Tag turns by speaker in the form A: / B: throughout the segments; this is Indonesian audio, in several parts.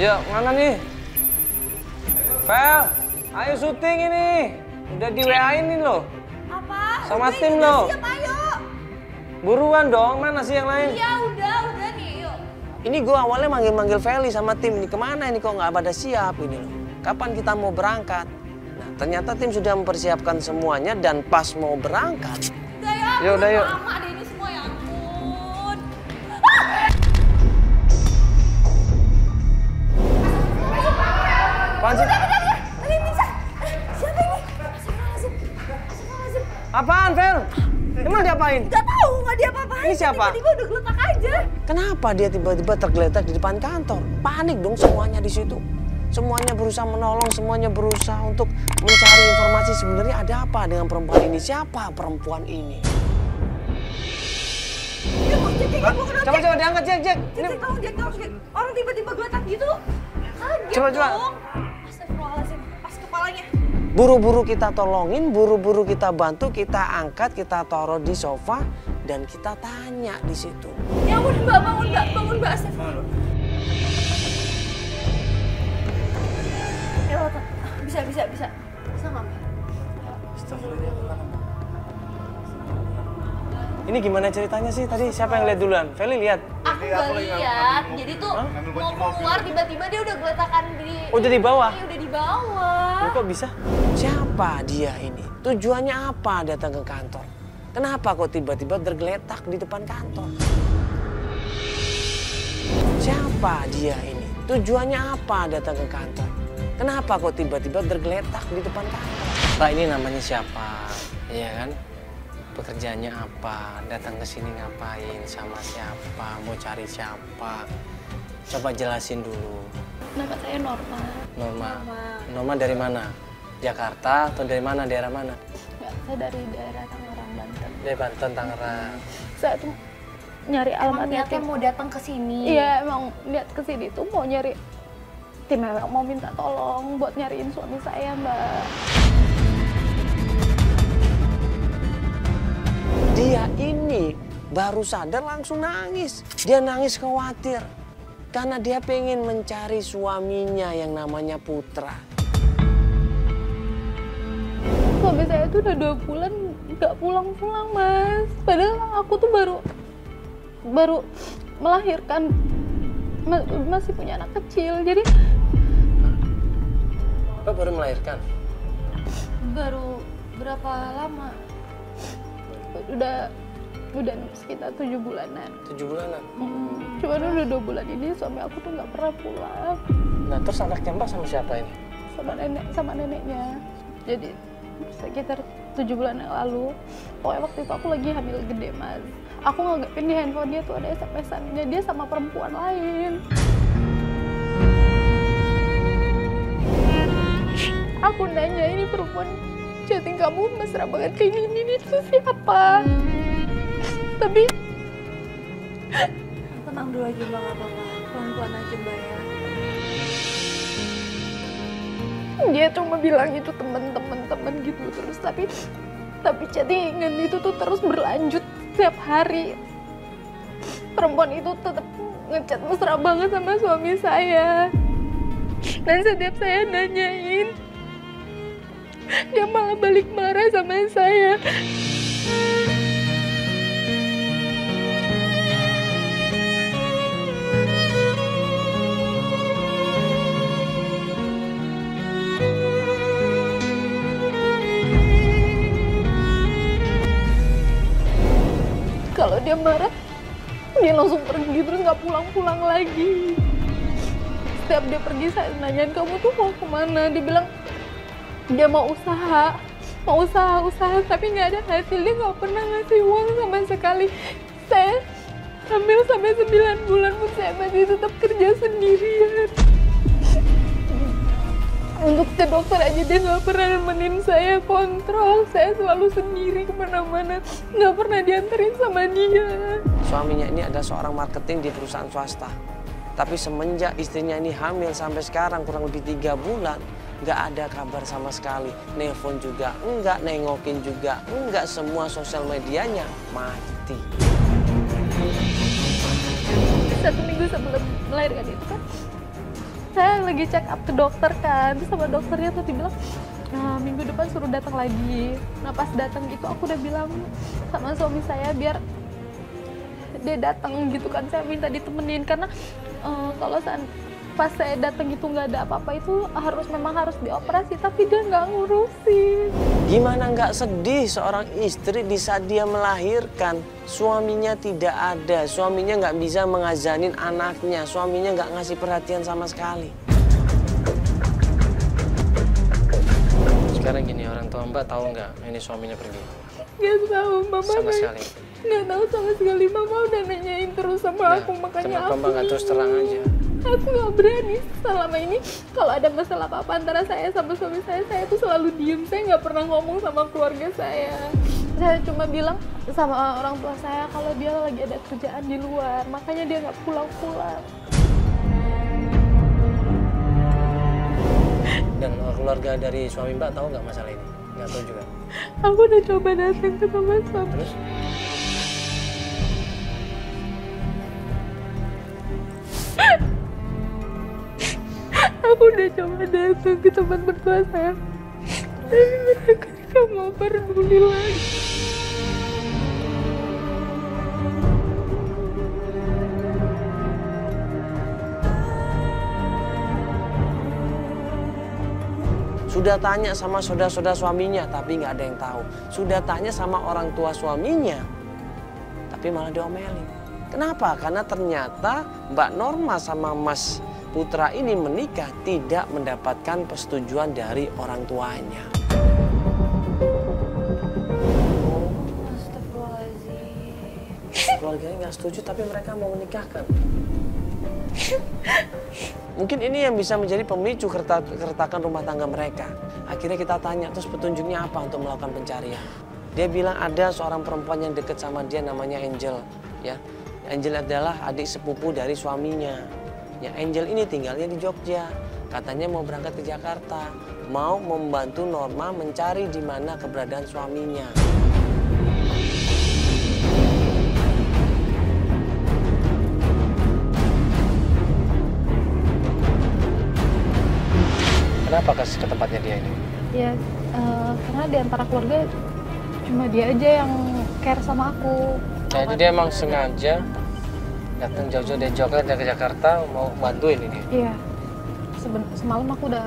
A: Yuk, mana nih? Vel, ayo syuting ini. Udah di WA-in nih loh.
B: Apa?
A: Sama
B: udah,
A: tim
B: udah
A: loh.
B: Siap, ayo.
A: Buruan dong, mana sih yang lain?
B: Iya, udah nih, yuk.
A: Ini gue awalnya manggil-manggil Feli sama tim. Ini kemana ini kok nggak pada siap ini loh. Kapan kita mau berangkat? Nah, ternyata tim sudah mempersiapkan semuanya dan pas mau berangkat.
B: Udah ya,
A: Yuk, udah yuk.
B: lama deh ini semua, ya ampun.
A: Apaan sih?
B: Ada yang pingsan. Siapa ini? Astagfirullahaladzim.
A: Apaan, Vel? Emang diapain?
B: Gak tahu, gak diapa-apain.
A: Ini siapa?
B: Tiba-tiba udah geletak aja.
A: Kenapa dia tiba-tiba tergeletak di depan kantor? Panik dong semuanya di situ. Semuanya berusaha menolong, semuanya berusaha untuk mencari informasi sebenarnya ada apa dengan perempuan ini. Siapa perempuan ini?
B: Dia mau cek, mau kena
A: Coba diangkat, Jack.
B: Cek, tolong Jack. Orang tiba-tiba geletak gitu. Kaget
A: Coba.
B: dong. Astagfirullahaladzim, pas kepalanya.
A: Buru-buru kita tolongin, buru-buru kita bantu, kita angkat, kita taruh di sofa, dan kita tanya di situ.
B: Ya ampun, Mbak, bangun Mbak. Astagfirullah. Ya Allah, bisa nggak, Mbak?
A: Ini gimana ceritanya sih tadi? Siapa yang lihat duluan? Feli lihat?
B: Aku nggak lihat, jadi tuh mau keluar tiba-tiba dia udah geletakan di...
A: Oh, udah di bawah?
B: Iya, udah di bawah.
A: Loh, kok bisa? Siapa dia ini? Tujuannya apa datang ke kantor? Kenapa kok tiba-tiba tergeletak di depan kantor? Siapa dia ini? Tujuannya apa datang ke kantor? Kenapa kok tiba-tiba tergeletak di depan kantor? Pak, ini namanya siapa? Iya kan? Pekerjaannya apa? Datang ke sini ngapain? Sama siapa? Mau cari siapa? Coba jelasin dulu.
C: Nama saya Norma.
A: Norma dari mana? Jakarta atau dari mana? Daerah mana?
C: Enggak, saya dari daerah Tangerang, Banten.
A: Dari Banten, Tangerang.
C: Saya tuh nyari alamat
B: Niatnya
C: tim.
B: mau datang ke sini.
C: Iya, emang lihat ke sini tuh mau nyari tim yang mau minta tolong buat nyariin suami saya, Mbak.
A: Dia ini baru sadar langsung nangis. Dia nangis khawatir. Karena dia pengen mencari suaminya yang namanya Putra.
C: Suami saya tuh udah 2 bulan nggak pulang-pulang, Mas. Padahal aku tuh baru melahirkan, masih punya anak kecil. Jadi
A: Apa baru melahirkan?
C: baru berapa lama? Udah sekitar 7 bulanan.
A: 7 bulanan.
C: Cuman udah 2 bulan ini suami aku tuh nggak pernah pulang.
A: Nah, terus anaknya Mbak sama siapa ini?
C: Sama neneknya. Jadi sekitar 7 bulan yang lalu, pokoknya waktu itu aku lagi hamil gede, Mas. Aku nganggepin di handphone dia tuh ada SMS-annya dia sama perempuan lain. Aku nanya, ini perempuan chatting kamu mesra banget kayak gini, ini tuh siapa? Tapi
B: Tenang dulu aja, Mbak, nggak apa-apa. Pelan-pelan aja, Mbak, ya.
C: dia cuma bilang itu temen gitu terus, tapi chattingan itu tuh terus berlanjut setiap hari. Perempuan itu tetap ngechat mesra banget sama suami saya, dan setiap saya nanyain dia malah balik marah sama saya. Kalau dia marah, dia langsung pergi terus nggak pulang-pulang lagi. Setiap dia pergi saya nanyain, kamu tuh mau kemana? Dia bilang dia mau usaha, tapi nggak ada hasil. Dia nggak pernah ngasih uang sama sekali. Saya hamil sampai 9 bulan pun saya masih tetap kerja sendirian. Untuk ke dokter aja dia nggak pernah nemenin saya kontrol. Saya selalu sendiri kemana-mana, nggak pernah dianterin sama dia.
A: Suaminya ini adalah seorang marketing di perusahaan swasta. Tapi semenjak istrinya ini hamil sampai sekarang kurang lebih 3 bulan, nggak ada kabar sama sekali. Nelpon juga enggak, nengokin juga enggak, semua sosial medianya mati.
C: 1 minggu sebelum melahirkan itu kan, saya lagi check up ke dokter kan, terus sama dokternya tuh dibilang nah, minggu depan suruh datang lagi. Nah pas datang itu aku udah bilang sama suami saya biar dia datang gitu kan, saya minta ditemenin karena kalau pas saya datang itu nggak ada apa-apa itu memang harus dioperasi, tapi dia nggak ngurusin.
A: Gimana nggak sedih seorang istri di saat dia melahirkan, suaminya tidak ada, suaminya nggak bisa mengazanin anaknya, suaminya nggak ngasih perhatian sama sekali. Sekarang gini, orang tua Mbak tahu nggak ini suaminya pergi?
C: Nggak tahu, mama
A: Sama sekali.
C: nggak tahu sama sekali. Mama udah nanyain terus sama aku, makanya
A: kenapa Mbak nggak terus terang aja?
C: Aku nggak berani. Selama ini kalau ada masalah apa-apa antara saya sama suami saya tuh selalu diem. Saya nggak pernah ngomong sama keluarga saya. Saya cuma bilang sama orang tua saya kalau dia lagi ada kerjaan di luar, makanya dia nggak pulang-pulang.
A: Dan keluarga dari suami Mbak tahu nggak masalah ini? Nggak tahu juga.
C: Aku udah coba datang ke tempat suami.
A: Terus?
C: Aku udah coba datang ke tempat mertua saya, tapi mereka nggak mau peduli lagi.
A: Sudah tanya sama saudara-saudara suaminya, tapi nggak ada yang tahu. Sudah tanya sama orang tua suaminya, tapi malah diomelin. Kenapa? Karena ternyata Mbak Norma sama Mas Putra ini menikah tidak mendapatkan persetujuan dari orang tuanya.
B: Astagfirullahaladzim.
A: Keluarganya nggak setuju, tapi mereka mau menikahkan. Mungkin ini yang bisa menjadi pemicu keretakan rumah tangga mereka. Akhirnya kita tanya, terus petunjuknya apa untuk melakukan pencarian? Dia bilang ada seorang perempuan yang dekat sama dia namanya Angel. Ya, Angel adalah adik sepupu dari suaminya. Ya, Angel ini tinggalnya di Jogja. Katanya mau berangkat ke Jakarta, mau membantu Norma mencari di mana keberadaan suaminya. Kenapa kasih ke tempatnya dia ini?
C: Ya, karena di antara keluarga cuma dia aja yang care sama aku.
A: Jadi dia emang sengaja datang jauh-jauh dari Jogja ke Jakarta mau bantuin ini?
C: Iya. Semalam aku udah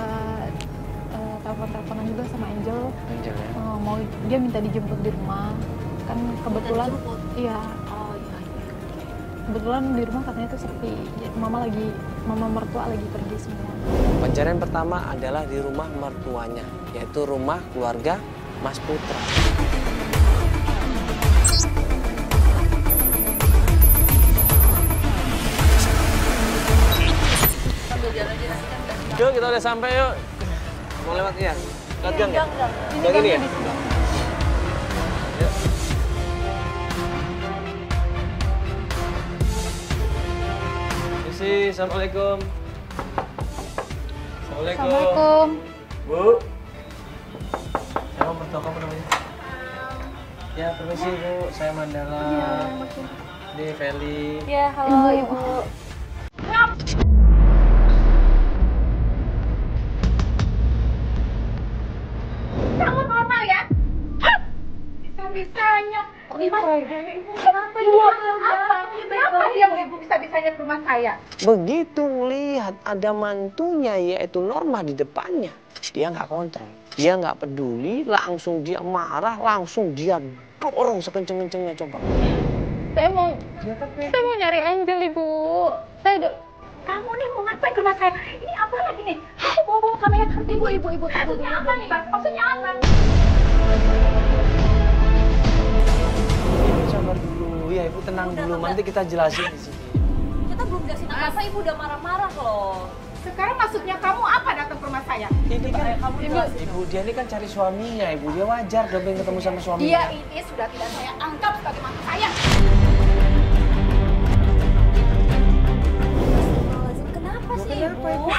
C: telepon-teleponan juga sama Angel.
A: Angel ya?
C: Mau dia minta dijemput di rumah. Kan kebetulan, iya.
B: Oh iya.
C: Kebetulan di rumah katanya itu sepi. Mama mertua lagi pergi semua.
A: Pencarian pertama adalah di rumah mertuanya, yaitu rumah keluarga Mas Putra.
B: Sambil jalan-jalan kan udah.
A: Yuk, kita udah sampai yuk. Mau lewat ya? Lewat gang ya?
C: Ini
A: Gang ini ya?
C: di sini.
A: Yuk. Misi, Assalamualaikum.
C: Assalamualaikum.
A: Bu. Saya mertua kamu namanya? Ya, permisi Bu, saya Mandala.
C: Iya,
A: Ini Feli.
C: ya, halo Ibu.
D: Kamu normal ya? Bisa-bisanya. Kenapa dia ibu bisa-bisanya ke rumah saya?
A: Begitu melihat ada mantunya yaitu Norma di depannya, dia nggak kontrol, dia nggak peduli, langsung dia marah, langsung dia dorong sekenceng-kencengnya coba.
C: Saya mau nyari Angel, Ibu.
D: Kamu nih mau ngapain ke rumah saya? Ini apa lagi nih? Aku bawa kamera. Ibu. Maksudnya apa nih, Bang? Maksudnya apa?
A: Ibu sabar dulu, ya Ibu tenang dulu, nanti kita jelasin di sini.
B: Kita belum jelasin apa-apa, Ibu udah marah-marah loh.
D: Sekarang maksudnya kamu apa datang ke rumah saya?
A: Ini kan Ibu dia ini kan cari suaminya, Ibu dia wajar dia pengen ketemu sama suaminya.
D: Dia ini sudah tidak saya anggap sebagai mantu saya.
B: Astagfirullahaladzim, kenapa sih
A: Kenapa,
B: Ibu?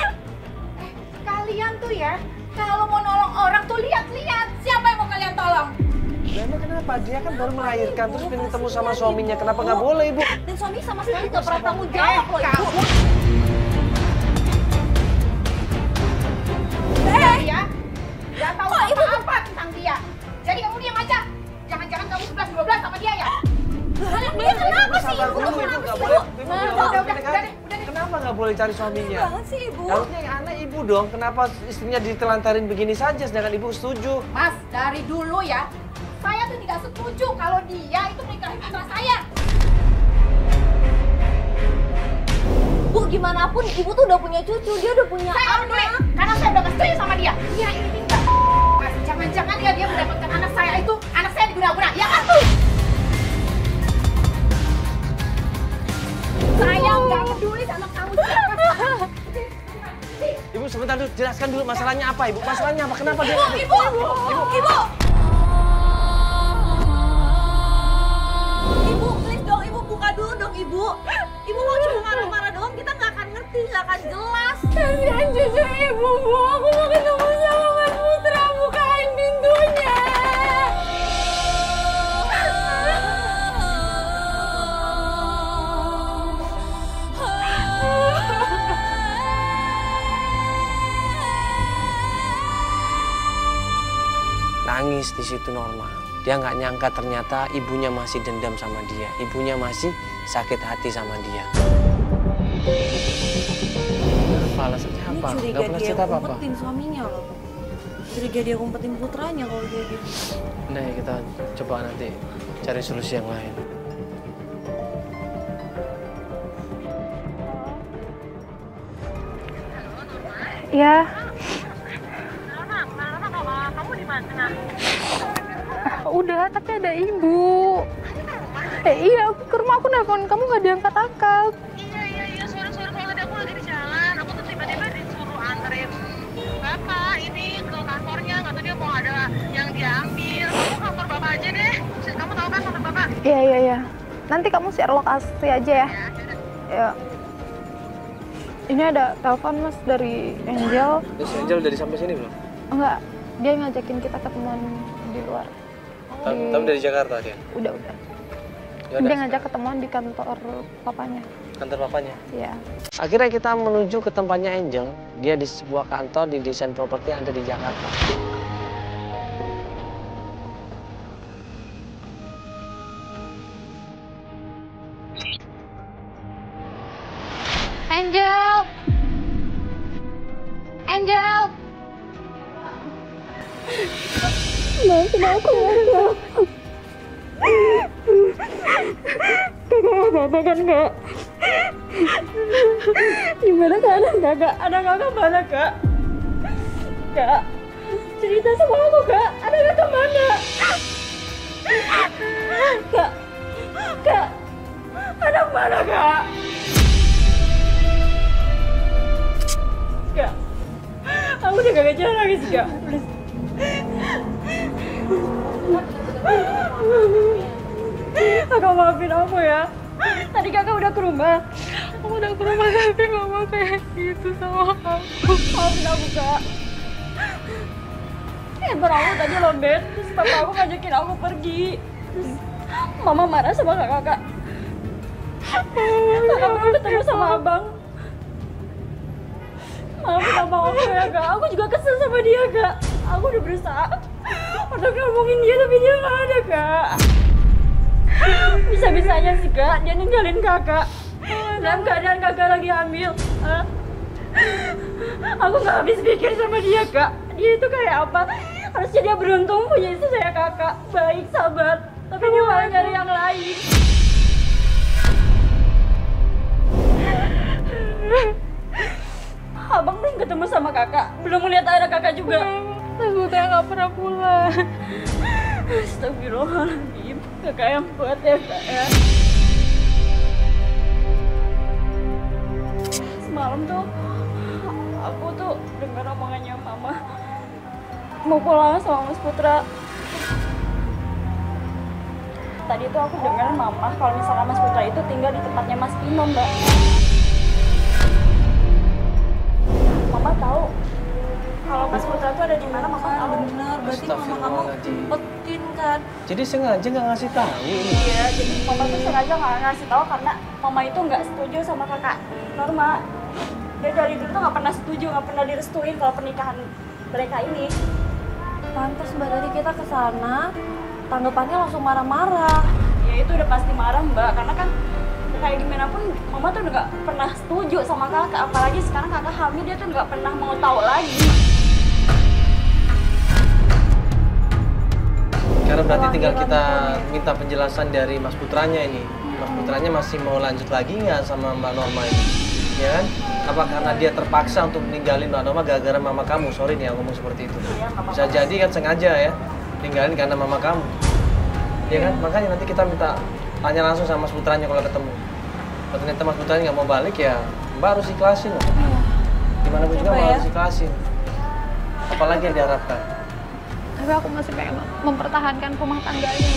D: Kalian tuh ya, kalau mau nolong orang tuh lihat-lihat siapa yang mau kalian tolong.
A: Lah, emang kenapa? Dia kan baru melahirkan terus pengen ketemu sama suaminya, kenapa nggak boleh Ibu?
B: Dan suami sama sekali nggak pernah tanggung jawab loh Ibu.
D: ya. Gak tahu apa-apa tentang dia. Jadi kamu diam aja. Jangan-jangan kamu 11-12 sama dia ya?
B: Dia kenapa sih ibu?
D: Udah.
A: Kenapa nggak boleh cari suaminya?
B: Banget sih ibu.
A: Harusnya yang aneh ibu dong. Kenapa istrinya ditelantarin begini saja sedangkan ibu setuju?
D: Mas, dari dulu ya, saya tuh tidak setuju kalau dia itu menikahi putra saya.
B: Bu, gimana pun ibu tuh udah punya cucu, dia udah punya
D: Saya nggak peduli, karena saya udah nggak setuju sama dia. Dia ini minta. Mas, jangan-jangan dia mendapatkan anak saya itu, anak saya diguna-guna, ya kan? Saya nggak peduli sama kamu siapa.
A: Ibu sebentar dulu, jelaskan dulu masalahnya apa ibu? Masalahnya apa? Kenapa dia?
B: Ibu. Ibu, please dong, ibu buka dulu dong ibu. Ibu mau cuma marah-marah doang, kita nggak akan ngerti, nggak akan jelas.
C: Kasihan cucu ibu, Bu. Aku mau ketemu sama Mas Putra. Bukain pintunya.
A: Nangis di situ normal. Dia nggak nyangka ternyata ibunya masih dendam sama dia. Ibunya masih sakit hati sama dia. Apa alasannya apa?
B: Ini
A: Nggak pernah cerita apa-apa.
B: umpetin suaminya loh. Curiga dia umpetin putranya kalau dia gitu.
A: Nah, kita coba nanti cari solusi yang lain.
C: Ya. Udah, tapi ada ibu. Iya, aku ke rumah, aku nelfon kamu nggak diangkat-angkat.
E: Iya, sorry banget, aku lagi di jalan. Aku tuh tiba-tiba disuruh anterin bapak ini ke kantornya, nggak tahu dia mau ada yang diambil. Kamu kantor bapak aja deh. Kamu tahu kan kantor bapak?
C: Iya. Nanti kamu share lokasi aja ya. Ya. Ini ada telepon Mas dari Angel.
A: Terus Angel udah sampai sini belum?
C: Enggak, dia ngajakin kita ketemuan di luar.
A: Tapi dari Jakarta dia?
C: Udah.
A: Ya
C: Dia
A: udah.
C: ngajak ketemuan di kantor papanya.
A: Kantor bapaknya?
C: Iya.
A: Akhirnya kita menuju ke tempatnya Angel. Dia di sebuah kantor di desain properti yang ada di Jakarta.
C: Angel! Maafin aku, Angel. Kakak nggak apa-apa kan, Kak? Gimana keadaan Kakak? Anak Kakak mana, Kak? Kak, cerita sama aku, Kak. Anak Kakak mana? Kak, anak mana, Kak? Kak, aku udah gak jalan lagi sih, Kak. Please. Kakak maafin aku ya. Tadi Kakak udah ke rumah. Aku udah ke rumah tapi Mama kayak gitu sama aku. Maafin aku, Kak. Handphone aku tadi lobet, terus papa aku ngajakin aku pergi. Terus Mama marah sama Kakak. Kakak belum ketemu sama Abang. Maafin abang aku ya, Kak. Aku juga kesel sama dia, Kak. Aku udah berusaha untuk ngomongin dia, tapi dia nggak ada, Kak. Bisa-bisanya sih, Kak, dia ninggalin Kakak dalam keadaan Kakak lagi hamil. Aku nggak habis pikir sama dia, Kak. Dia itu kayak apa? Harusnya dia beruntung punya istri saya Kakak. Baik, sabar. Tapi dia malah nyari yang lain. Abang belum ketemu sama Kakak, belum melihat anak Kakak juga. Takutnya nggak pernah pulang. Astagfirullahaladzim, Kakak yang kuat ya, Kak ya. Semalam tuh, aku tuh dengar omongannya Mama mau pulang sama Mas Putra. Tadi tuh aku dengar Mama kalau misalnya Mas Putra itu tinggal di tempatnya Mas Pino, Mbak. Mama tahu kalau Mas Putra tuh ada di mana, Mama tahu.
B: Benar, berarti mama kamu umpetin kan?
A: Jadi sengaja nggak ngasih tahu ini.
C: Iya, jadi Mama tuh sengaja nggak ngasih tahu karena Mama itu nggak setuju sama kakak Norma. Dia dari dulu tuh nggak pernah setuju, nggak pernah direstuin kalau pernikahan
B: mereka ini. Pantas Mbak, dari kita ke sana, tanggapannya langsung marah-marah.
F: Ya itu udah pasti marah Mbak, karena kan kayak gimana pun Mama tuh udah gak pernah setuju sama kakak. Apalagi sekarang kakak hamil, dia tuh gak pernah mau tahu lagi.
A: Karena berarti tinggal kita minta penjelasan dari Mas Putranya ini. Mas Putranya masih mau lanjut lagi nggak sama Mbak Norma ini? Ya kan? Apa karena dia terpaksa untuk meninggalin Mbak Norma gara-gara mama kamu? Sorry nih aku ngomong seperti itu. Bisa jadi kan sengaja ya, tinggalin karena mama kamu. Ya kan? Makanya nanti kita minta tanya langsung sama Mas Putranya kalau ketemu. Kalau ternyata Mas Putranya nggak mau balik ya Mbak harus ikhlasin loh. Gimana pun juga Mbak harus ikhlasin. Apalagi yang diharapkan.
C: Tapi aku masih pengen mempertahankan rumah tangganya.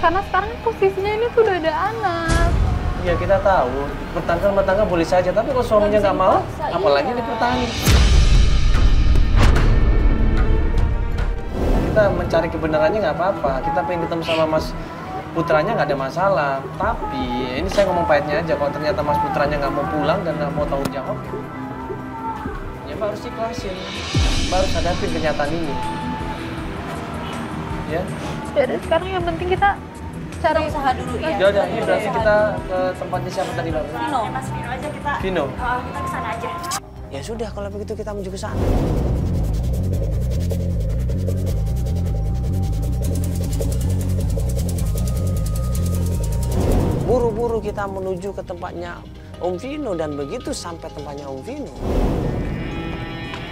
C: Karena sekarang posisinya ini tuh udah ada anak.
A: Iya kita tahu, pertahankan rumah tangga boleh saja, tapi kalau suaminya nggak mau, apalagi dipertahankan. Kita mencari kebenarannya nggak apa-apa, kita pengen ketemu sama Mas Putranya nggak ada masalah. Tapi ini saya ngomong pahitnya aja, kalau ternyata Mas Putranya nggak mau pulang dan nggak mau tanggung jawab, ya Mbak harus ikhlasin, Mbak harus hadapin kenyataan ini. Ya?
C: Jadi sekarang yang penting kita cari
B: usaha dulu ya.
A: Ya udah, ini berarti kita ke tempatnya siapa tadi Mbak?
F: Vino, Mas Vino aja kita.
A: Vino.
F: Kita kesana aja.
A: Ya sudah, kalau begitu kita menuju ke sana. Buru-buru kita menuju ke tempatnya Om Vino, dan begitu sampai tempatnya Om Vino.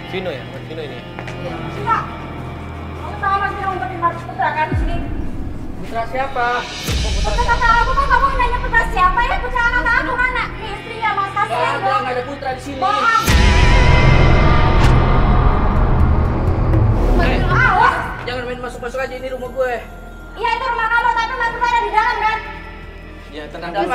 A: Vino ya? Vino ini?
F: Vino! Kamu tahu Mas Vino ngumpetin Mas Putra kan di sini?
A: Putra siapa?
F: Putra kakak aku kok kamu nanya Putra siapa ya? Putra anak aku mana? Istrinya Mas, kasihan dong.
A: Nggak ada Putra di sini.
F: Bohong! Awas!
A: Jangan main masuk-masuk aja, ini rumah gue.
F: Iya itu rumah kamu, tapi Mas Putra ada di dalam kan?
A: Ya tenang dulu.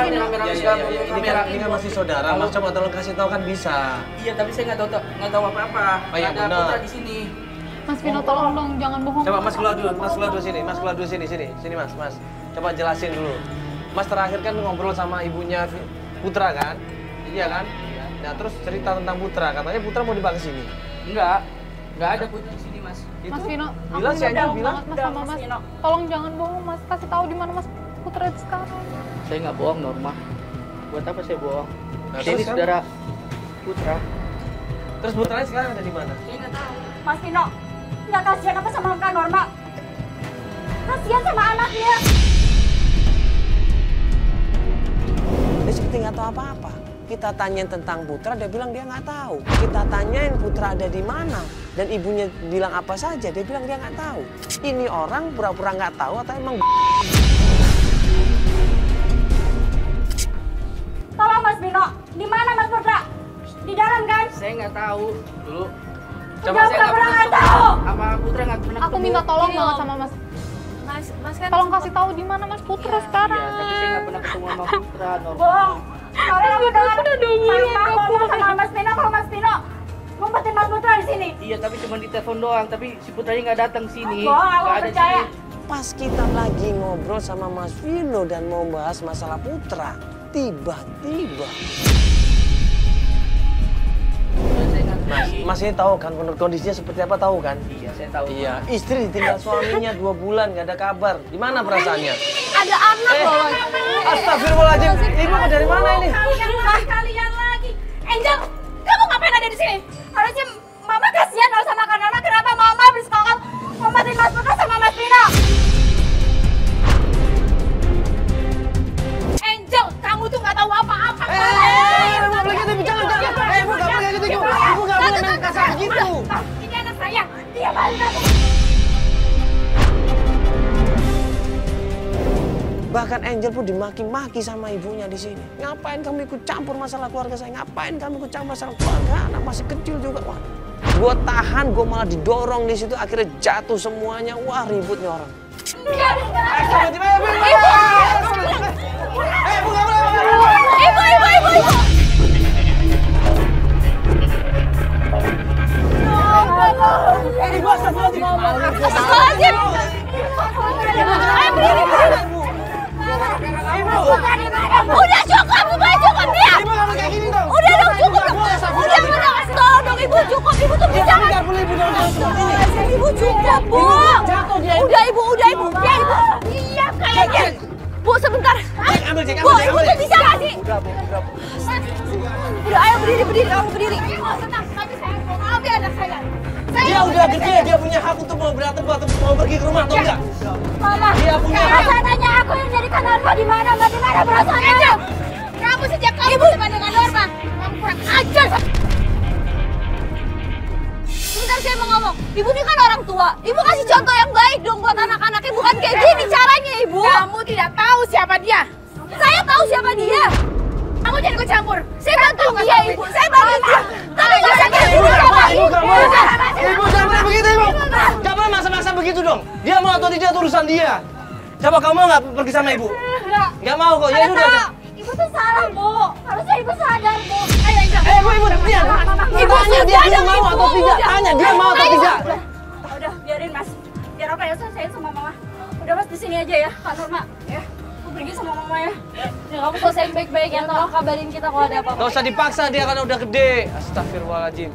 A: Ini kan masih saudara. Mas coba tolong kasih tahu kan bisa.
G: Iya, tapi saya nggak tahu apa-apa.
A: Oh, iya,
G: ada
A: benar.
G: Putra di sini.
C: Mas Vino tolong dong, jangan bohong.
A: Coba Mas keluar dulu, sini, Mas keluar dulu sini Mas. Coba jelasin dulu. Mas terakhir kan ngobrol sama ibunya Putra kan? Iya kan? Nah terus cerita tentang Putra, katanya Putra mau dibawa ke sini.
G: Nggak ada Putra di sini, Mas.
C: Mas Vino, aku
A: bilang si
C: minta
A: Angel
C: tolong
A: bilang.
C: banget Mas sama Mas. Tolong jangan bohong Mas, kasih tahu di mana Mas Putra sekarang.
G: Saya nggak bohong, Norma. Buat apa saya bohong?
A: Nah,
G: Ini
A: terus kan?
G: saudara Putra.
A: Terus Putranya sekarang ada di mana?
F: Saya nggak tahu. Mas Vino, nggak kasihan apa sama Kak Norma? Kasihan sama anaknya.
A: Dia seperti nggak tahu apa-apa. Kita tanyain tentang Putra, dia bilang dia nggak tahu. Kita tanyain Putra ada di mana, dan ibunya bilang apa saja, dia bilang dia nggak tahu. Ini orang pura-pura nggak tahu atau emang
F: Tolong Mas Vino, di mana Mas Putra? Di dalam kan?
G: Saya nggak tahu dulu.
F: Coba saya nggak tahu.
G: Sama Putra nggak pernah
C: Aku minta tolong banget sama Mas.
B: Mas kan
C: Tolong kasih tahu di mana Mas Putra sekarang.
G: Iya, tapi saya nggak pernah ketemu sama Putra, Norma.
F: Bohong. Kalian udah
C: udah 2 bulan
F: ngomong sama Mas Vino, kalau Mas Vino ngumpetin Mas Putra di sini.
G: Iya, tapi cuma di telepon doang. Tapi si Putranya nggak datang sini.
F: Bohong, aku
G: Nggak
F: nggak
G: ada
F: percaya.
G: sini.
A: pas kita lagi ngobrol sama Mas Vino dan mau bahas masalah Putra, tiba-tiba Mas ini tahu kan kondisinya seperti apa, tahu kan?
G: Iya, saya tahu.
A: Iya, istri ditinggal suaminya 2 bulan nggak ada kabar. Gimana perasaannya?
B: ada anak loh.
A: Astagfirullahaladzim, ibu dari mana ini?
F: Kalian lagi. Angel, kamu ngapain ada di sini? Harusnya Mama kasihan loh sama Kak Norma. Kenapa Mama bersekongkol ngumpetin Mas Putra sama Mas Vino? Angel, kamu tuh nggak tahu apa-apa.
A: Ibu nggak boleh gitu, jangan. Ibu nggak boleh gitu, ibu nggak boleh main kasar gitu.
F: Ini anak saya, dia balik.
A: Bahkan Angel pun dimaki-maki sama ibunya di sini. Ngapain kamu ikut campur masalah keluarga saya? Ngapain kamu ikut campur masalah keluarga? Anak masih kecil juga. Wah, gue tahan, gue malah didorong di situ. Akhirnya jatuh semuanya. Wah, ributnya orang.
B: Udah cukup, dia. Udah dong cukup. Udah kasih tolong dong ibu, cukup. Ibu tuh jangan.
A: ngecek
B: Bu,
A: apa?
B: ibu tuh bisa nggak sih?
G: Udah, Bu, udah, Bu.
B: Udah, ayo berdiri, kamu berdiri. Tenang, tapi saya mau ambil anak saya.
A: Dia udah gede, dia punya hak untuk mau berantem atau mau pergi ke rumah atau enggak?
B: Mama,
A: Dia punya hak.
B: saya tanya aku yang jadikan Norma di mana? Di mana perasaannya? Kamu sejak kamu berteman dengan Norma, kamu kurang ajar. Sebentar saya mau ngomong, ibu ini kan orang tua. Ibu kasih contoh yang baik dong buat anak-anaknya, bukan kayak gini caranya, Ibu. Kamu tidak tahu siapa dia. Saya tahu siapa dia. Kamu jangan ikut campur. Saya bantu dia, Ibu. Saya bantu dia. Tapi nggak usah kayak gini sama
A: Ibu nggak mau. Ibu jangan pernah begitu, Ibu. Jangan pernah maksa-maksa begitu dong. Dia mau atau tidak itu urusan dia. Coba kamu mau nggak pergi sama Ibu? Nggak mau kok. Ya udah.
B: Ibu tuh salah, Bu. Harusnya Ibu sadar, Bu. Ayo,
A: Ibu, diam.
B: Ibu
A: Tanya dia mau atau tidak. Tanya dia mau atau tidak.
F: Udah, biarin Mas. Biar apa ya selesaiin sama Mama. Udah Mas di sini aja ya, Kak Norma. Ya, aku pergi sama Mama ya.
C: Ya kamu selesaiin baik-baik ya, tolong kabarin kita kalau ada apa-apa.
A: Nggak usah dipaksa, dia kan udah gede. Astagfirullahaladzim.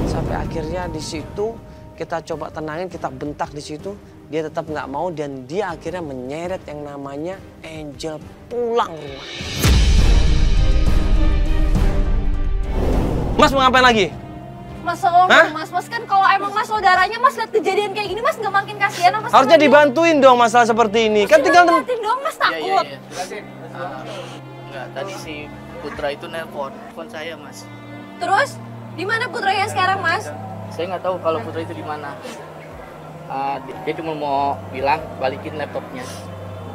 A: Sampai akhirnya di situ kita coba tenangin, kita bentak di situ. Dia tetap nggak mau dan dia akhirnya menyeret yang namanya Angel pulang rumah. Mas mau ngapain lagi?
B: Mas tolong, Mas kan kalau emang Mas saudaranya, Mas lihat kejadian kayak gini, Mas nggak makin kasihan apa?
A: Harusnya dibantuin dong masalah seperti ini. Kan tinggal
B: Bantuin dong, Mas takut.
G: Enggak, tadi si Putra itu nelpon saya, Mas.
B: Terus di mana putranya sekarang, Mas?
G: Saya nggak tahu kalau Putra itu di mana. Dia cuma mau bilang balikin laptopnya.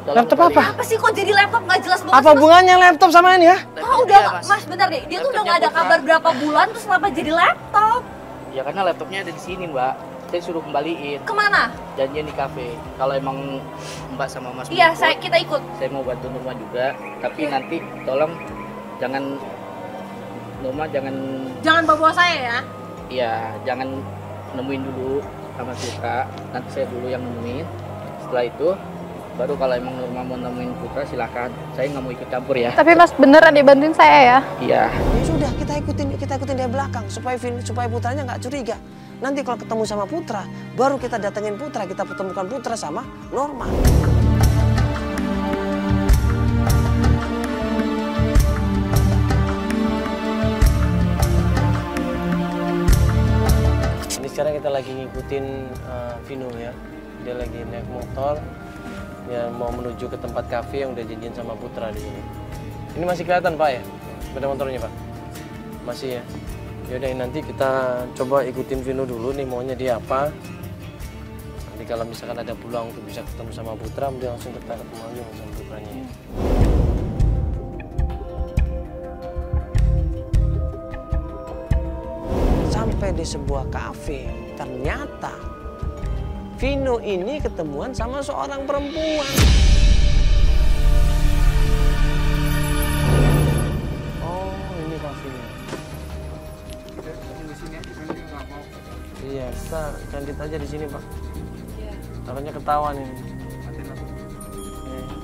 A: Laptop apa?
B: Apa sih kok jadi laptop nggak jelas banget?
A: Apa hubungannya laptop sama ini ya?
B: Oh, udah, Mas bentar deh. Dia tuh udah nggak ada kabar berapa bulan, terus kenapa jadi laptop?
G: Ya karena laptopnya ada di sini, Mbak. Saya suruh kembaliin.
B: Kemana?
G: Janjian di kafe. Kalau emang Mbak sama Mas
B: Iya,
G: mau ikut,
B: kita ikut.
G: saya mau bantu Norma juga. Tapi nanti tolong jangan
B: Jangan bawa saya ya.
G: Iya, jangan nemuin dulu sama Putra. Nanti saya dulu yang nemuin. Setelah itu baru kalau emang Norma mau nemuin Putra silakan. Saya nggak mau ikut campur ya.
C: Tapi Mas beneran dibantuin saya ya?
G: Iya.
A: Ya sudah, kita ikutin dia belakang supaya Putranya nggak curiga. Nanti kalau ketemu sama Putra, baru kita datengin Putra, kita pertemukan Putra sama Norma. Ini sekarang kita lagi ngikutin Vino ya. Dia lagi naik motor. Ya, mau menuju ke tempat kafe yang udah janjian sama Putra di sini. Ini masih kelihatan Pak ya? Sepeda motornya Pak? Masih ya? Yaudah nanti kita coba ikutin Vino dulu nih maunya dia apa. Nanti kalau misalkan ada peluang untuk bisa ketemu sama Putra, dia langsung kita ketemu aja sama Putranya ya. Sampai di sebuah kafe, ternyata Vino ini ketemuan sama seorang perempuan. Oh, ini kafenya. Iya, kita candid aja di sini, Pak. Iya. Takutnya ketahuan ini. Matiin lampu.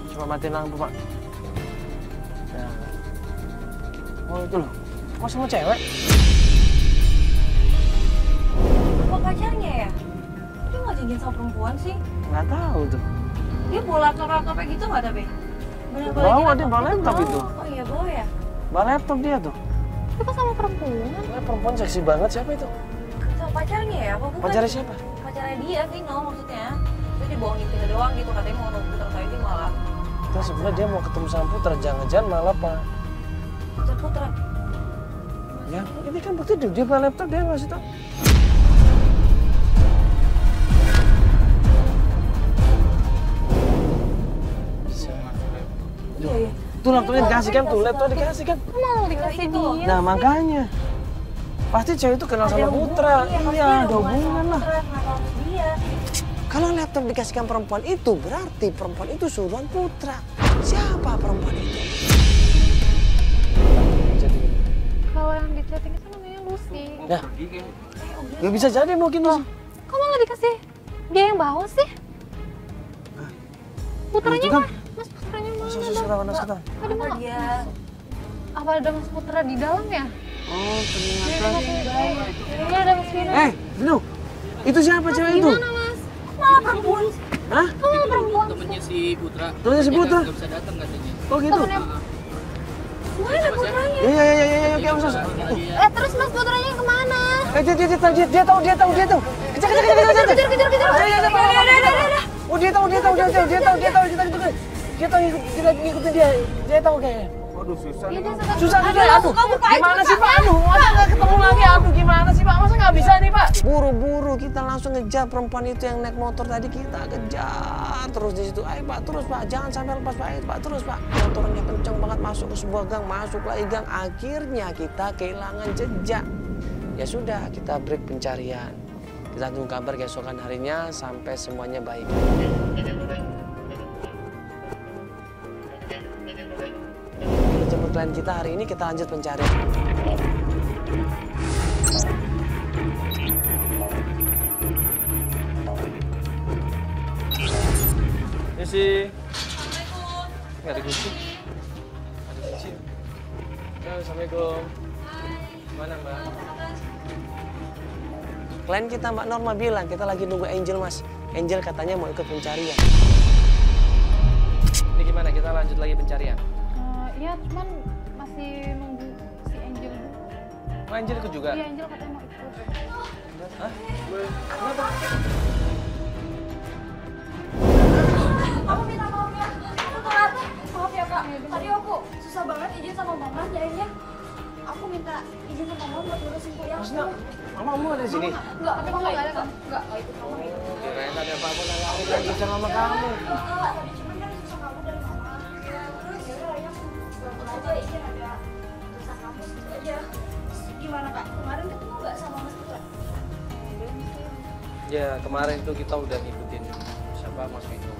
A: Coba matiin lampu, Pak. Nah. Oh, itu loh. Kok sama cewek?
B: Apa pacarnya ya? Dia nggak janjian sama perempuan sih?
A: Nggak tahu tuh.
B: Dia bawa laptop kayak gitu nggak tapi?
A: Bawa, dia bawa laptop itu.
B: Oh iya bawa ya?
A: Bawa laptop dia tuh.
C: Tapi kok sama perempuan?
A: Perempuan seksi banget, siapa itu?
B: Sama pacarnya ya? Apa bukan?
A: Pacarnya siapa?
B: Pacarnya dia, Vino maksudnya. Dia dibohongin kita doang gitu, katanya mau nunggu Putra saya ini malah.
A: Terus sebenarnya dia mau ketemu sama Putra, jangan-jangan malah Pak.
B: Putra.
A: Ya, ini kan bukti dia bawa laptop, dia ngasih tau.
B: Iya.
A: Tuh laptopnya dikasih kan, tuh laptop dikasih kan.
C: Mau dikasih dia?
A: Nah makanya. Pasti cewek itu kenal sama Putra. Iya, ada hubungan lah. Kalau laptop dikasihkan perempuan itu, berarti perempuan itu suruhan Putra. Siapa perempuan itu?
C: Kalau yang di chatting itu namanya Lucy.
A: Nah, gak bisa jadi mungkin Lucy.
C: Kok malah dikasih dia yang bawa sih? Putranya
A: itu kan.
C: mah? Mas Putranya mana?
A: Sudah.
C: Tadi mana?
B: Dia
C: Apa ada Mas Putra di dalam ya?
A: Oh, ternyata.
C: Ini ada Mas Vino.
A: Vino, itu siapa cewek itu?
C: Gimana Mas?
B: malah perempuan.
A: Hah?
C: Kok malah perempuan?
G: Temennya si Putra.
A: Temannya si Putra?
G: Nggak bisa datang katanya.
A: Oh gitu?
B: Mana putranya?
A: Iya, oke Om Sos.
B: Terus Mas Putranya kemana?
A: Dia tahu. Kejar. Oh dia tahu kita ngikutin dia tahu kayaknya. Waduh susah. Aduh, gimana sih Pak? Aduh, masa nggak ketemu lagi? Aduh, gimana sih Pak? Masa nggak bisa nih Pak? Buru-buru kita langsung ngejar perempuan itu yang naik motor tadi, kita kejar terus di situ. Ayo Pak, terus Pak, jangan sampai lepas Pak. Ayo Pak, terus Pak. Motornya kenceng banget masuk ke sebuah gang, masuk lagi gang. Akhirnya kita kehilangan jejak. Ya sudah, kita break pencarian. Kita tunggu kabar keesokan harinya sampai semuanya baik. Kita jemput klien kita hari ini, kita lanjut pencarian. Ini sih. Assalamualaikum. Nggak ada kunci. Ada kunci. Assalamualaikum. Mana Mbak? Klien kita Mbak Norma bilang kita lagi nunggu Angel Mas. Angel katanya mau ikut pencarian. Ini gimana? Kita lanjut lagi pencarian?
C: Iya, cuman masih nunggu si Angel dulu.
A: Oh, Angel ikut juga?
C: Iya, Angel katanya mau ikut.
A: Hah? Kenapa?
F: Aku minta maaf ya. Aku telat. Maaf ya Kak. Tadi aku susah banget izin sama Mama jadinya. Aku minta izin sama Mama buat ngurusin kuliah.
A: Maksudnya, Mama ada di sini?
F: Enggak, tapi Mama nggak ada kan? Enggak ikut Mama.
A: Kirain tadi apa-apa nanya lagi sama Mama kamu.
F: Enggak, tadi cuman kan susah kamu dari Mama. Terus ya udah akhirnya aku aja izin ada urusan kampus gitu aja. Gimana Kak? Kemarin ketemu nggak sama Mas Putra?
A: Ya kemarin itu kita udah ngikutin siapa Mas Vito.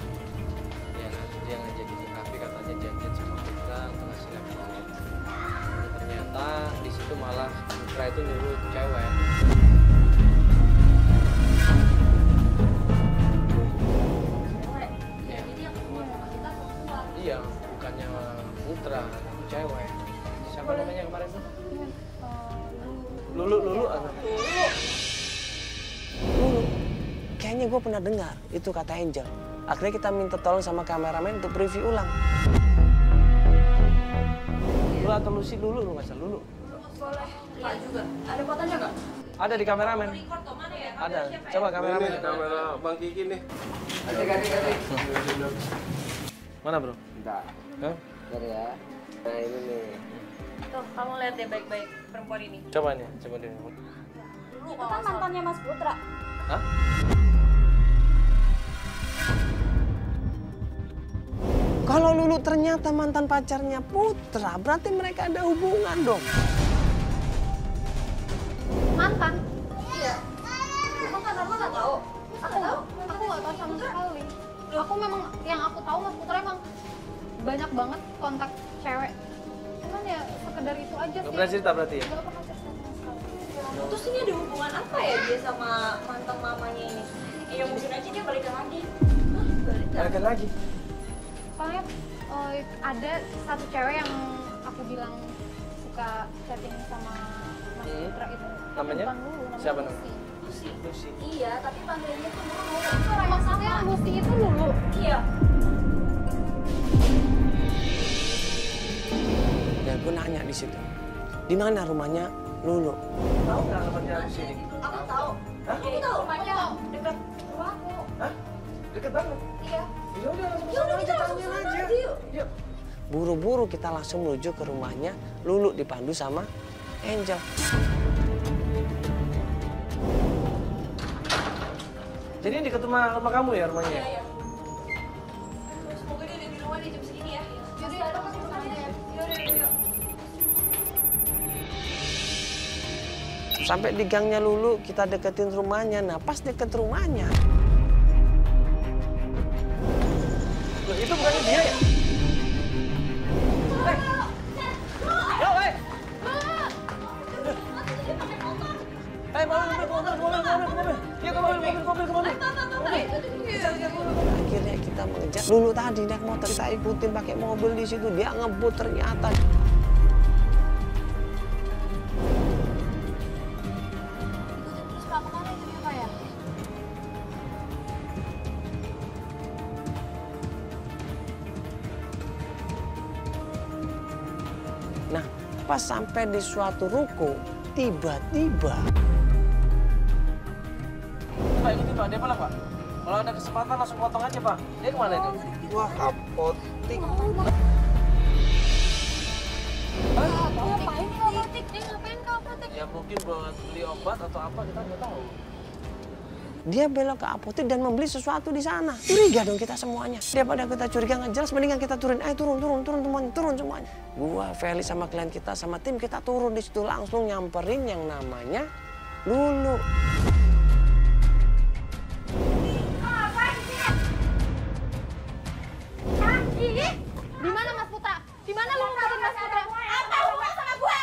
A: Ya kan, dia ngajak di kafe katanya janjian sama kita untuk ngasih laptop. Ternyata di situ malah Putra itu nyuruh cewek.
F: Ya, jadi yang ketemu sama kita perempuan.
A: Iya, bukannya Putra, cewek. Siapa namanya kemarin tuh? Lulu atau? Lulu. Kayaknya gue pernah dengar itu kata Angel. Akhirnya kita minta tolong sama kameramen untuk review ulang. Lulu atau Lucy? Lulu nggak salah, Lulu.
F: Boleh. Kak juga. Ada fotonya nggak?
A: Ada di kameramen. Ada. Coba kameramen.
H: Ini kamera Bang Kiki nih.
A: Mana bro?
I: Bentar.
A: Hah?
I: Bentar ya. Nah ini nih.
F: Tuh, kamu lihat deh baik-baik perempuan ini.
A: Coba nih, coba deh.
F: Itu kan mantannya Mas Putra.
A: Hah? Kalau Lulu ternyata mantan pacarnya Putra, berarti mereka ada hubungan dong.
C: Mantan?
F: Iya. Emang Kak Norma nggak tahu?
C: Aku nggak tahu sama sekali. Aku memang yang aku tahu Mas Putra emang banyak banget kontak cewek. Cuman ya sekedar itu aja sih.
A: Gak pernah cerita berarti ya?
C: Nggak pernah cerita sama sekali.
F: Terus ini ada hubungan apa ya dia sama mantan mamanya ini? Ya mungkin aja dia balikan lagi.
A: Balikan lagi?
C: Soalnya ada satu cewek yang aku bilang suka chatting sama Mas Putra itu.
A: Namanya?
C: Bukan dulu, namanya
A: Siapa
C: Lucy.
A: Lucy.
F: Iya, tapi panggilannya tuh Lulu.
C: Maksudnya Lucy itu dulu.
F: Iya.
A: Ya gue nanya di situ. Di mana rumahnya Lulu? Tahu nggak rumahnya Lucy ini?
F: Aku tahu.
A: Hah?
F: Aku tahu rumahnya dekat rumahku.
A: Hah? Deket banget?
F: Iya.
A: Ya udah langsung
F: Ya udah kita langsung
A: tanya
F: sana aja yuk.
A: Yuk. Buru-buru kita langsung menuju ke rumahnya Lulu dipandu sama Angel. Jadi ini dekat rumah kamu ya rumahnya?
F: Iya, iya. Terus semoga dia ada di rumah di jam segini ya. Jadi ada masuk ke sana ya. Yaudah, yuk.
A: Sampai di gangnya Lulu kita deketin rumahnya. Nah pas deket rumahnya. Loh, itu bukannya dia ya? Akhirnya kita mengejar Lulu tadi naik motor, kita ikutin pakai mobil di situ, dia ngebut ternyata.
C: Terus Kak, kemana itu dia Kak ya?
A: Pas sampai di suatu ruko, tiba-tiba. Pak, ikuti Pak, dia pulang Pak. Kalau ada kesempatan langsung potong aja Pak. Dia kemana itu? Wah, apotik.
B: Ngapain ke apotek? Dia ngapain ke apotek?
A: Ya mungkin buat beli obat atau apa, kita nggak tahu. Dia belok ke apotek dan membeli sesuatu di sana. Curiga dong kita semuanya. Daripada kita curiga nggak jelas, mendingan kita turun. Ayo turun semuanya. Gua, Feli sama klien kita sama tim kita turun di situ langsung nyamperin yang namanya Lulu.
B: Di mana Mas Putra? Di mana lu ngumpetin Mas Putra? Apa hubungan sama gue?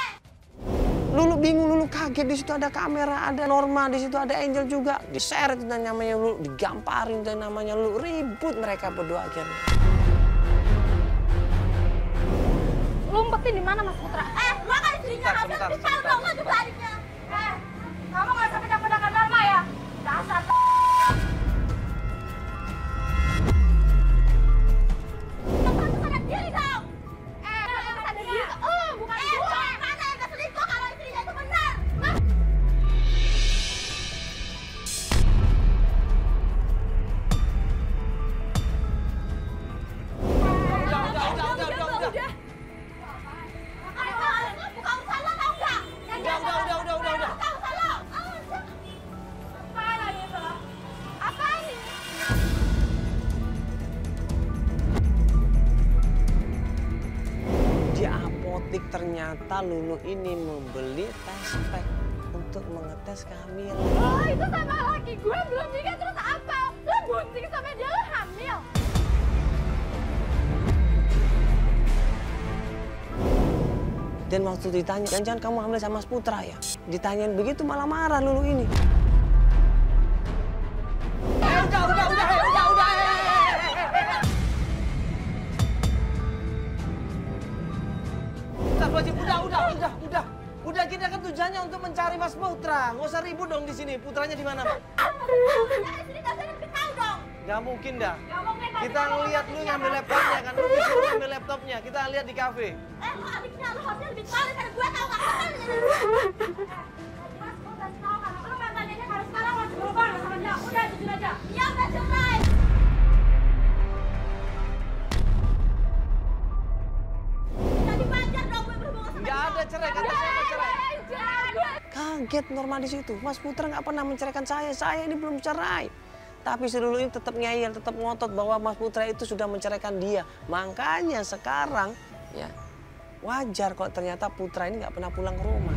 A: Lulu bingung, Lulu kaget, di situ ada kamera, ada Norma, di situ ada Angel juga. Diseret itu namanya Lulu, digamparin itu namanya Lulu, ribut mereka berdua akhirnya.
B: Lu ngumpetin di mana Mas Putra?
F: Lu kan istrinya harus dipal dong lu juga adiknya. Kamu gak usah pedang-pedangan Norma ya? Dasar
A: ternyata Lulu ini membeli tes pack untuk mengetes kehamilan.
B: Oh, itu sama laki gue belum nikah terus apa? Lu gunting sama dia, lu hamil.
A: Dan waktu ditanya, jangan-jangan kamu hamil sama Mas Putra ya? Ditanyain begitu malah marah Lulu ini. Udah kita kan tujuannya untuk mencari Mas Putra. Nggak usah ribut dong di sini. Putranya di mana, Pak? Gak mungkin dah. Kita ngeliat lu ngambil laptopnya kan, lu bisa ngambil laptopnya. Kita lihat di kafe.
F: lu adiknya, lu harusnya lebih tahu daripada gue tau gak? Mas, gue kasih tau kan, lu katanya kalau sekarang masih berubah sama dia. Udah, jujur aja. Iya, udah cerai. Jadi wajar dong gue berhubungan sama dia.
A: Gak ada cerai, kata siapa cerai? Kaget Norma di situ. Mas Putra nggak pernah menceraikan saya ini belum cerai. Tapi si Lulu ini tetap ngeyel, tetap ngotot bahwa Mas Putra itu sudah menceraikan dia. Makanya sekarang ya wajar kalau ternyata Putra ini nggak pernah pulang ke rumah.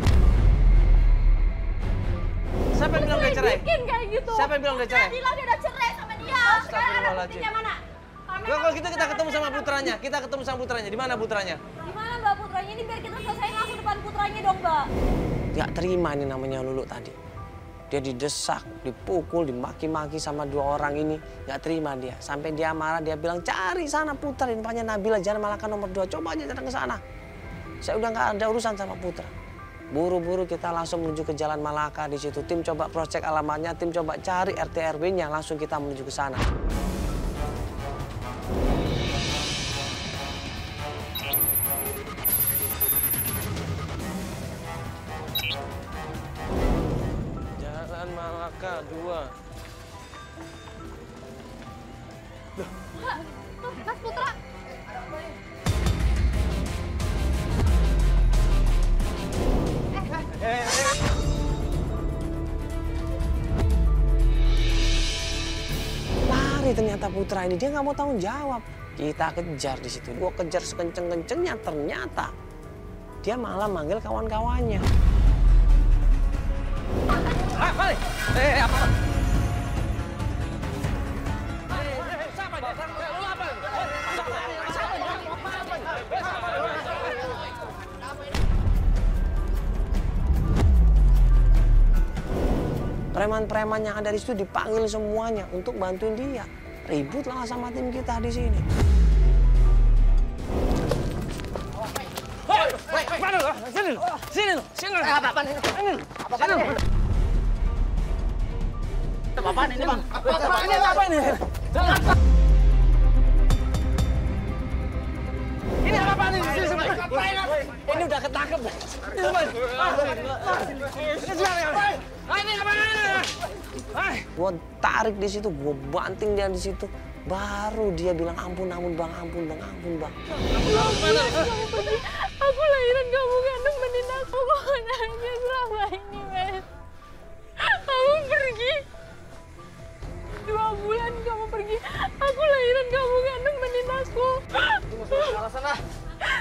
A: Siapa yang bilang udah cerai?
B: Kayak gitu.
A: Siapa yang bilang udah cerai?
F: Bilang dia udah cerai sama dia. Sekarang ada buktinya mana?
A: Kalau gitu kita ketemu sama putranya. Kita ketemu sama putranya. Di mana putranya?
F: Di mana Mbak putranya? Ini biar kita selesaiin langsung depan putranya dong, Mbak.
A: Gak terima ini namanya Lulu tadi. Dia didesak, dipukul, dimaki-maki sama dua orang ini. Gak terima dia. Sampai dia marah, dia bilang cari sana Putra. Ini namanya Nabila, jangan Malaka nomor 2. Coba aja datang ke sana. Saya udah gak ada urusan sama Putra. Buru-buru kita langsung menuju ke Jalan Malaka di situ. Tim coba cross check alamatnya, tim coba cari RT RW-nya, langsung kita menuju ke sana. Jalan Malaka 2.
B: Mas Putra.
A: Lari ternyata Putra ini, dia nggak mau tanggung jawab. Kita kejar di situ. Gua kejar sekenceng-kencengnya, ternyata dia malah manggil kawan-kawannya. Balik! Apa? Preman-preman yang ada di situ dipanggil semuanya untuk bantuin dia. Ributlah sama tim kita di sini. Mana lo? Sini lo. Sini lo. Sini lo. Apa ini? Apa ini? Apa ini, Bang? Apa ini? Ini apa ini? Ini udah ketangkep. Gua tarik di situ, gua banting dia di situ. Baru dia bilang ampun bang.
C: Aku lahiran kamu gak nemenin aku kok nanya selama ini, men. Kamu pergi. 2 bulan kamu pergi. Aku lahiran kamu gak nemenin aku.
A: Itu masalah alasan lah.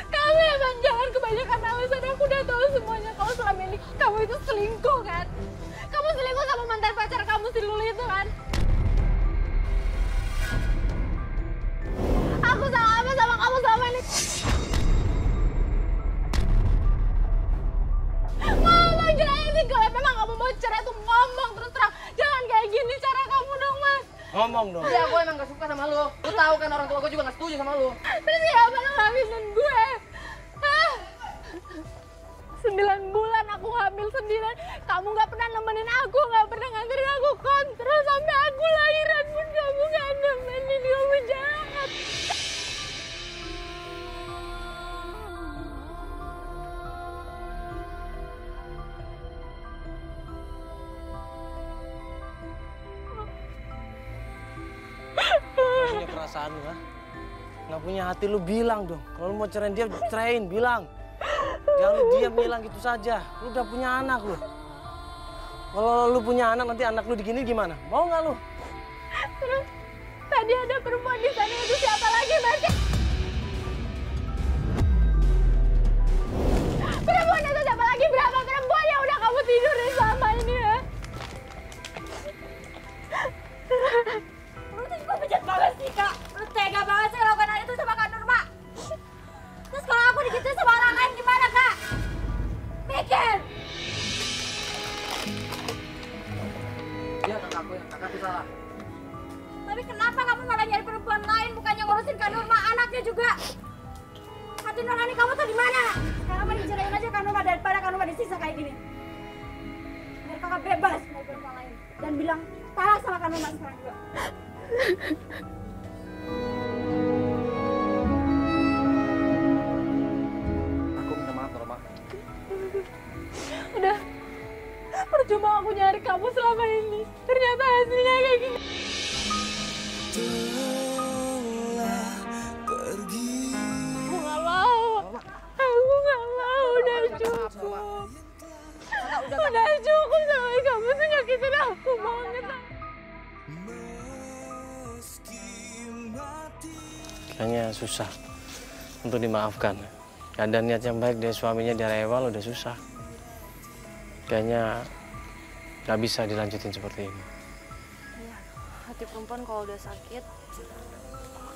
C: Kamu emang jangan kebanyakan alasan. Aku udah tahu semuanya. Kalau selama ini kamu itu selingkuh kan? Kamu selingkuh sama mantan pacar kamu si Lulu itu kan? Aku salah apa sama kamu selama ini? Ngomong jelasin kalau memang kamu mau cerai tuh ngomong terus terang. Jangan kayak gini cara kamu dong, Mas.
A: Ngomong dong.
G: Iya, gue emang gak suka sama lu. Lu tahu kan orang tua gue juga gak setuju sama lu.
C: Terus siapa yang hamilin gue? Hah? 9 bulan aku hamil sendirian. Kamu gak pernah nemenin aku, gak pernah nganterin aku kontrol. Sampai aku lahiran pun kamu gak nemenin. Kamu jahat.
A: Punya perasaan lu, ha? Nggak punya hati lu bilang dong. Kalau lu mau cerain dia, cerain, bilang. Jangan lu diam bilang gitu saja. Lu udah punya anak lu. Kalau lu punya anak, nanti anak lu digini gimana? Mau nggak lu?
C: Terus tadi ada perempuan di sana, itu siapa lagi, Mas? Perempuan itu siapa lagi? Berapa perempuan yang udah kamu tidurin selama ini, ya?
F: Lu tuh juga bejat banget sih, Kak. Lu tega banget sih lakukan hal itu sama Kak Nurma. Terus kalau aku digituin sama orang lain gimana, Kak? Mikir.
G: Iya, kakakku salah.
F: Tapi kenapa kamu malah nyari perempuan lain bukannya ngurusin Kak Nurma, anaknya juga? Hati nurani kamu tuh di mana? Sekarang mending ceraiin aja Kak Nurma daripada Kak Nurma disisa kayak gini. Biar kakak bebas mau perempuan lain dan bilang talak sama Kak Nurma sekarang juga.
G: Aku minta maaf, Norma.
C: Udah percuma aku nyari kamu selama ini. Ternyata hasilnya kayak gini. Aku gak mau. Aku gak mau. Udah cukup. Udah cukup sama kamu tuh nyakitin aku banget.
A: Kayaknya susah untuk dimaafkan. Ada niat yang baik dari suaminya dari awal udah susah. Kayaknya nggak bisa dilanjutin seperti ini.
H: Iya, hati perempuan kalau udah sakit,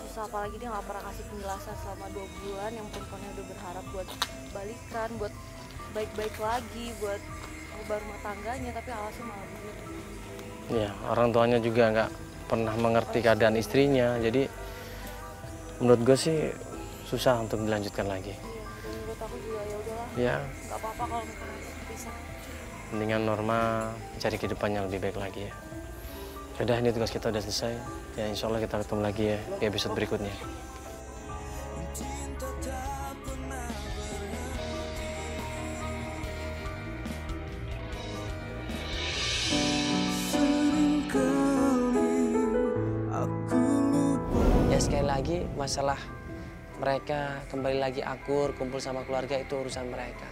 H: susah, apalagi dia nggak pernah kasih penjelasan selama 2 bulan yang perempuannya udah berharap buat balikan, buat baik-baik lagi, buat ubah rumah tangganya, tapi alasnya malah begitu.
A: Ya, orang tuanya juga nggak pernah mengerti keadaan istrinya, jadi menurut gue sih susah untuk dilanjutkan lagi.
H: Iya, dan menurut aku juga ya udahlah,
A: Ya,
H: nggak apa-apa kalau misalnya pisah.
A: mendingan Norma cari kehidupan yang lebih baik lagi ya. Udah, ini tugas kita udah selesai. Ya, insya Allah kita ketemu lagi ya di episode berikutnya. Ya, sekali lagi masalah mereka kembali lagi akur, kumpul sama keluarga itu urusan mereka.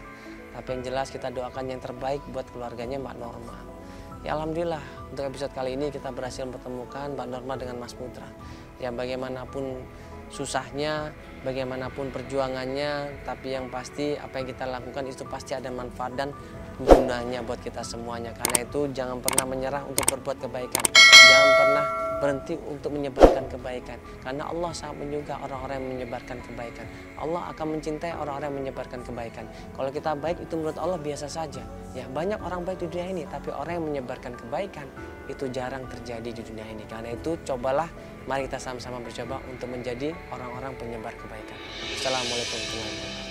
A: Tapi yang jelas kita doakan yang terbaik buat keluarganya Mbak Norma. Ya alhamdulillah untuk episode kali ini kita berhasil mempertemukan Mbak Norma dengan Mas Putra. Ya bagaimanapun susahnya, bagaimanapun perjuangannya, tapi yang pasti apa yang kita lakukan itu pasti ada manfaat dan gunanya buat kita semuanya. Karena itu jangan pernah menyerah untuk berbuat kebaikan. Jangan pernah berhenti untuk menyebarkan kebaikan. Karena Allah sangat menyuka orang-orang yang menyebarkan kebaikan. Allah akan mencintai orang-orang yang menyebarkan kebaikan. Kalau kita baik itu menurut Allah biasa saja. Ya banyak orang baik di dunia ini, tapi orang yang menyebarkan kebaikan itu jarang terjadi di dunia ini. Karena itu cobalah, mari kita sama-sama bercoba untuk menjadi orang-orang penyebar kebaikan. Assalamualaikum warahmatullahi wabarakatuh.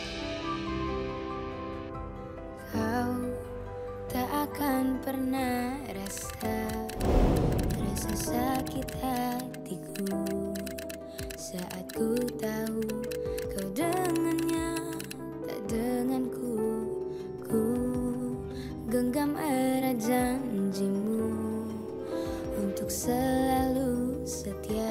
J: Kau tak akan pernah rasa sakit hatiku saat ku tahu kau dengannya tak denganku. setia.